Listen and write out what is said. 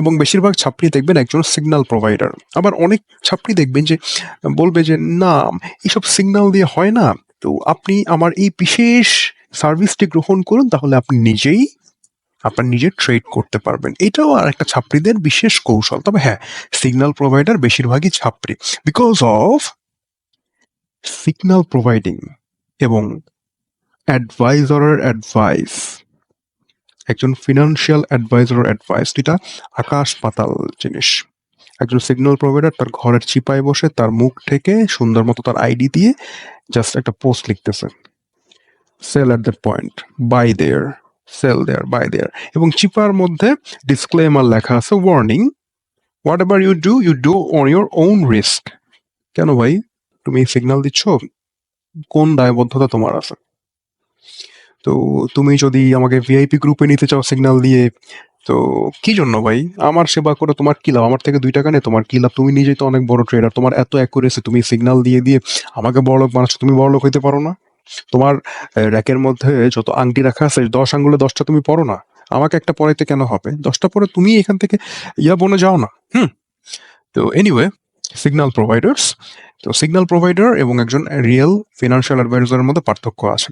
এবং বেশিরভাগ ছাত্রী দেখবেন একজন সিগন্যাল প্রোভাইডার। আবার অনেক ছাত্রী দেখবেন যে বলবে যে, "না, এসব সিগন্যাল দিয়ে হয় না। তো আপনি আমার এই বিশেষ সার্ভিসটি গ্রহণ করুন, তাহলে আপনি নিজেই আপনার নিজের ট্রেড করতে পারবেন।" এটাও আরেকটা ছাত্রীদের বিশেষ কৌশল। তবে হ্যাঁ, সিগন্যাল প্রোভাইডার বেশিরভাগই ছাত্রী। বিকজ অফ সিগন্যাল প্রোভাইডিং এবং অ্যাডভাইজারের অ্যাডভাইস, একজন ফিনান্সিয়াল অ্যাডভাইজারের অ্যাডভাইস, এটা আকাশ পাতাল জিনিস। একজন সিগন্যাল প্রোভাইডার তার ঘরের চিপায় বসে তার মুখ থেকে সুন্দর মতো তার আইডি দিয়ে জাস্ট একটা পোস্ট লিখতেছে, sell at that point, buy there, sell there, buy there, এবং চিপার মধ্যে ডিসক্লেমার লেখা আছে, warning, whatever you do on your own risk. কেন ভাই তুমি সিগন্যাল দিচ্ছ? কোন দায়বদ্ধতা তোমার আছে? তো তুমি যদি আমাকে ভিআইপি গ্রুপে নিতে চাও সিগন্যাল দিয়ে, তো কি জন্য ভাই? আমার সেবা করে তোমার কি লাভ? আমার থেকে 2 টাকা নেই, তোমার কি লাভ? তুমি নিজেই তো অনেক বড় ট্রেডার, তোমার এত অ্যাকুরেসি, তুমি সিগন্যাল দিয়ে দিয়ে আমাকে বড়লোক বানাচ্ছ। তুমি বড়লোক হইতে পারো না? তোমার র্যাকের মধ্যে যত আংটি রাখা আছে 10 আঙ্গুলে 10টা তুমি পরো না? আমাকে একটা পরাইতে কেন হবে? 10টা পরে তুমি এখান থেকে বনে যাও না। তো এনিওয়ে, সিগন্যাল প্রোভাইডার্স, তো সিগন্যাল প্রোভাইডার এবং একজন রিয়েল ফিনান্সিয়াল অ্যাডভাইজারের মধ্যে পার্থক্য আছে।